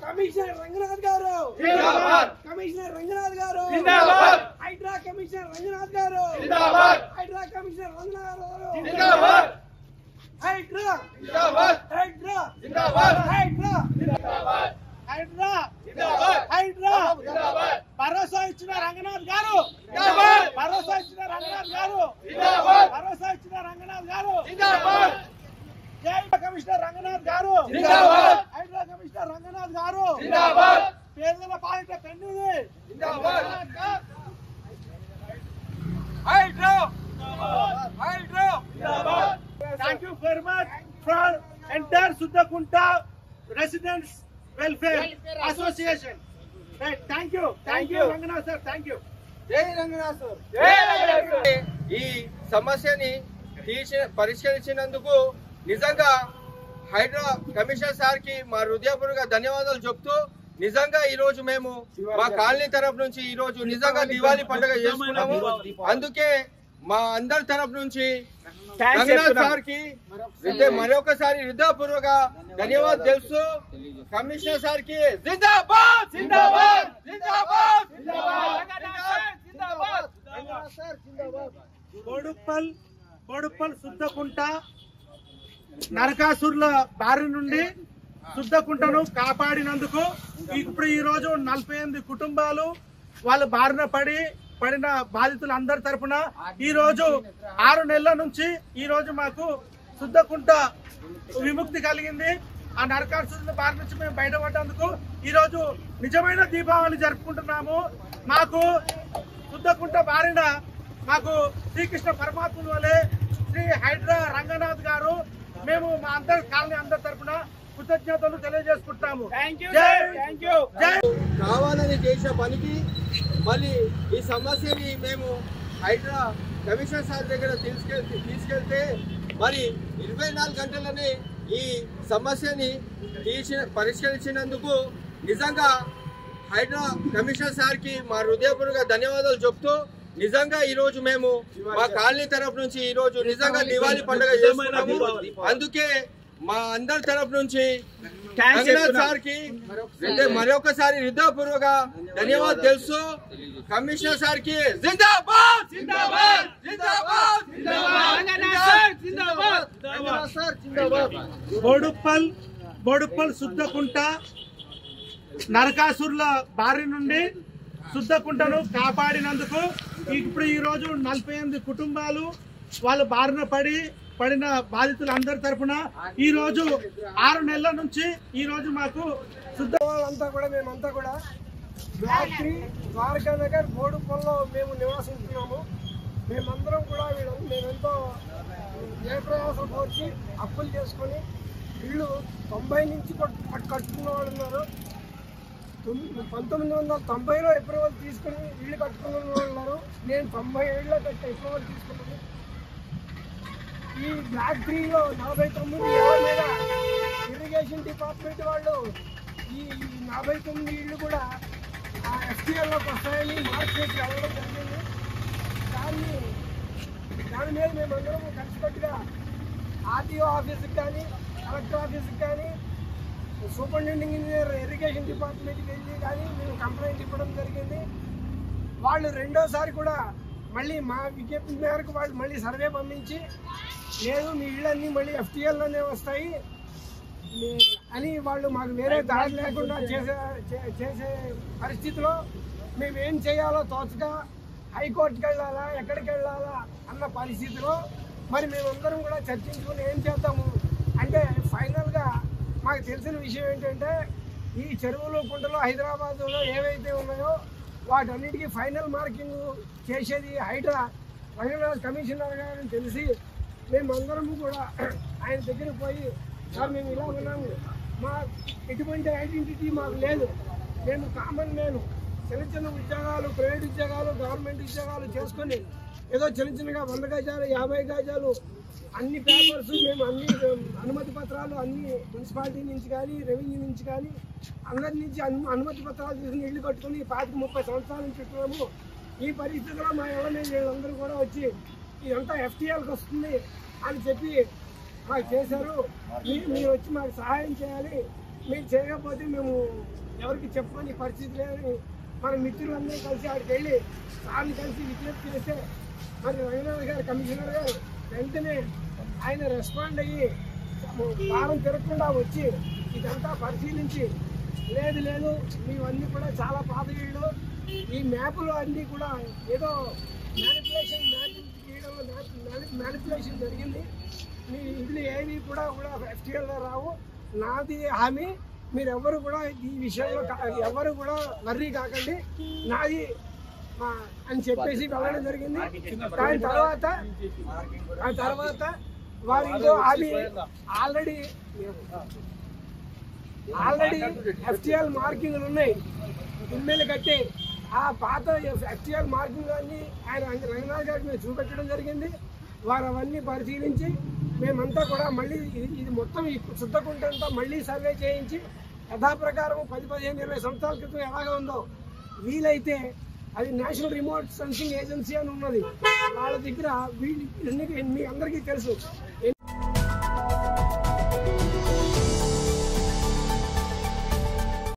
Commissioner Ranganath గారు, commissioner Ranganath గారు, Hydraa commissioner Ranganath గారు, హైడ్రా కమిషనర్ రంగనాథ్ గారు, హైడ్రా హైడ్రా హైడ్రా హైడ్రా హైడ్రా భరోసా ఇచ్చిన రంగనాథ్ గారు, భరోసా ఇచ్చిన రంగనాథ్ గారు, భరోసా ఇచ్చిన రంగనాథ్ గారు, జై కమిషనర్ రంగనాథ్ గారు, హైడ్రా కమిషనర్ రంగనాథ్ గారు, పేదల పాలిట పెన్నుది, Hydraa Hydraa. Thank you very much for entire Suddakunta Residents Welfare Association. Thank you Ranganath sir, thank you. Jai Ranganath sir, jai Ranganath sir. ఈ సమస్యని పరిష్కరించినందుకు నిజంగా హైడ్రా కమిషనర్ సార్ కి మా హృదయపూర్వక ధన్యవాదాలు చెప్తూ, నిజంగా ఈ రోజు మేము మా కాలనీ తరఫు నుంచి ఈ రోజు నిజంగా దివాళీ పండుగ చేసుకున్నాము. అందుకే మా అందరి తరఫు నుంచి రంగనాథ్ సార్ కి మరొకసారి హృదయపూర్వక ధన్యవాదాలు తెలుస్తూ, కమిషనర్ సార్ కి జిందాబాద్ జిందాబాద్ జిందాబాద్ జిందాబాద్. బోడుప్పల్ సుద్దకుంట నరకాసురుల బారి నుండి సుద్దకుంటను కాపాడినందుకు ఇప్పుడు ఈ రోజు 48 కుటుంబాలు వాళ్ళ బారిన పడిన బాధితులందరి తరఫున ఈ రోజు 6 నెలల నుంచి ఈ రోజు మాకు సుద్దకుంట విముక్తి కలిగింది. ఆ నరకాసురుల బారి నుంచి మేము బయటపడ్డందుకు ఈ రోజు నిజమైన దీపావళి జరుపుకుంటున్నాము. మాకు సుద్దకుంట బారిన మాకు శ్రీకృష్ణ పరమాత్ముల వలె శ్రీ హైడ్రా రంగనాథ్ గారు, మేము మా అందరి కాలనీ అందరి తరఫున కృతజ్ఞతలు తెలియజేసుకుంటాము. కావాలని చేసిన పనికి మళ్ళీ ఈ సమస్యని మేము హైడ్రా కమిషనర్ సార్ దగ్గర తీసుకెళ్తే మరి 24 గంటలనే ఈ సమస్యని పరిష్కరించినందుకు నిజంగా హైడ్రా కమిషనర్ సార్ కి మా హృదయపూర్వక ధన్యవాదాలు చెప్తూ, నిజంగా ఈ రోజు మేము మా కాలనీ తరఫు నుంచి ఈ రోజు నిజంగా దివాళీ పండుగ చేసుకున్నాము. అందుకే మా అందరి తరఫు నుంచి రంగనాథ్ సార్ కి మరొకసారి హృదయపూర్వక ధన్యవాదాలు తెలుస్తూ, కమిషనర్ సార్ కి జిందాబాద్ జిందాబాద్ జిందాబాద్ జిందాబాద్. బోడుప్పల్ సుద్దకుంట నరకాసురుల బారి నుండి సుద్దకుంటను కాపాడినందుకు ఇప్పుడు ఈ రోజు 48 కుటుంబాలు వాళ్ళ బారిన పడిన బాధితులందరి తరఫున ఈ రోజు 6 నెలల నుంచి ఈ రోజు మాకు మేమంతా కూడా బ్లాక్ 3 ద్వారకా నగర్ బోడుప్పల్లో మేము నివాసిస్తున్నాము. మేమందరం కూడా మేమెంతో ఏ ప్రయాసం వచ్చి అప్పులు చేసుకొని ఇళ్ళు 90 నుంచి కట్టుకున్న వాళ్ళు ఉన్నారు. 1990లో అప్రూవల్ తీసుకుని ఇళ్ళు కట్టుకున్న వాళ్ళు ఉన్నారు. నేను 90 ఏళ్ళలో అప్రూవల్ తీసుకున్నాను. ఈ బ్లాక్ 3లో 49 ఏళ్ళ మీద ఇరిగేషన్ డిపార్ట్మెంట్ వాళ్ళు ఈ 49 ఇళ్ళు కూడా ఎఫ్టీఎల్లోకి వస్తాయని మార్క్ చేసి వెళ్ళడం జరిగింది. దాని మీద మేమందరం కలిసికట్టుగా ఆర్టీఓ ఆఫీస్కి కానీ కలెక్టర్ ఆఫీస్కి కానీ సూపరింటెండింగ్ ఇంజనీర్ ఇరిగేషన్ డిపార్ట్మెంట్కి వెళ్ళి కానీ మేము కంప్లైంట్ ఇవ్వడం జరిగింది. వాళ్ళు రెండోసారి కూడా మళ్ళీ మా విజ్ఞప్తి మేరకు వాళ్ళు మళ్ళీ సర్వే పంపించి, లేదు మీ ఇళ్ళన్నీ మళ్ళీ ఎఫ్టీఎల్లోనే వస్తాయి అని వాళ్ళు మాకు వేరే దారి లేకుండా చేసే పరిస్థితిలో మేము ఏం చేయాలో తోచక హైకోర్టుకి వెళ్ళాలా ఎక్కడికి వెళ్ళాలా అన్న పరిస్థితిలో మరి మేమందరం కూడా చర్చించుకుని ఏం చేద్దాము అంటే ఫైనల్గా మాకు తెలిసిన విషయం ఏంటంటే ఈ చెరువులు కుంటలు హైదరాబాద్లో ఏవైతే ఉన్నాయో వాటన్నిటికీ ఫైనల్ మార్కింగ్ చేసేది హైడ్రా రంగనాథ్ కమిషనర్ గారని తెలిసి మేమందరము కూడా ఆయన దగ్గరికి పోయి, సార్ మేము ఇలా ఉన్నాము, మా ఎటువంటి ఐడెంటిటీ మాకు లేదు, నేను కామన్ చిన్న చిన్న ఉద్యోగాలు, ప్రైవేట్ ఉద్యోగాలు, గవర్నమెంట్ ఉద్యోగాలు చేసుకొని ఏదో చిన్నగా 100 గజాలు 50 గజాలు అన్ని పేపర్స్ మేము అన్ని అనుమతి పత్రాలు అన్ని మున్సిపాలిటీ నుంచి కానీ రెవెన్యూ నుంచి కానీ అందరి నుంచి అనుమతి పత్రాలు తీసుకుని ఇల్లు కట్టుకుని 25-30 సంవత్సరాల నుంచి ఉంటున్నాము. ఈ పరిస్థితిలో మా ఎవరైనా వీళ్ళందరూ కూడా వచ్చి ఇదంతా FTLకి వస్తుంది అని చెప్పి మాకు చేశారు. మీరు వచ్చి మాకు సహాయం చేయాలి, మీరు చేయకపోతే మేము ఎవరికి చెప్పని పరిస్థితి లేదని మన మిత్రులందరూ కలిసి ఆడికి వెళ్ళి సార్ని కలిసి విజ్ఞప్తి చేస్తే మరి రంగనాథ్ గారు కమిషనర్ గారు వెంటనే ఆయన రెస్పాండ్ అయ్యి వారం తిరగకుండా వచ్చి ఇదంతా పరిశీలించి లేదు మీవన్నీ కూడా చాలా పాత ఇళ్ళు, ఈ మ్యాపులు అన్నీ కూడా ఏదో మ్యానిపులేషన్ జరిగింది, మీ ఇంట్లో ఏవి కూడా FTLలో రావు, నాది హామీ, మీరెవ్వరు కూడా ఈ విషయంలో ఎవరు కూడా వర్రీ కాకండి, నాది అని చెప్పేసి వెళ్ళడం జరిగింది. దాని తర్వాత వారు ఇంకో హామీ ఆల్రెడీ FTL మార్కింగ్లు ఉన్నాయి, ఇమ్మేలు కట్టి ఆ పాత FTL మార్కింగ్ అన్ని ఆయన రంగనాథ్ గారికి మేము చూపెట్టడం జరిగింది. వారు అవన్నీ పరిశీలించి మేమంతా కూడా మళ్ళీ ఇది మొత్తం ఈ శుద్ధకుంటంతా మళ్ళీ సర్వే చేయించి యథాప్రకారం 10, 15, 20 సంవత్సరాల క్రితం ఎలాగా ఉందో వీలైతే అది నేషనల్ రిమోట్ సెన్సింగ్ ఏజెన్సీ అని ఉన్నది, వాళ్ళ దగ్గర మీ అందరికీ తెలుసు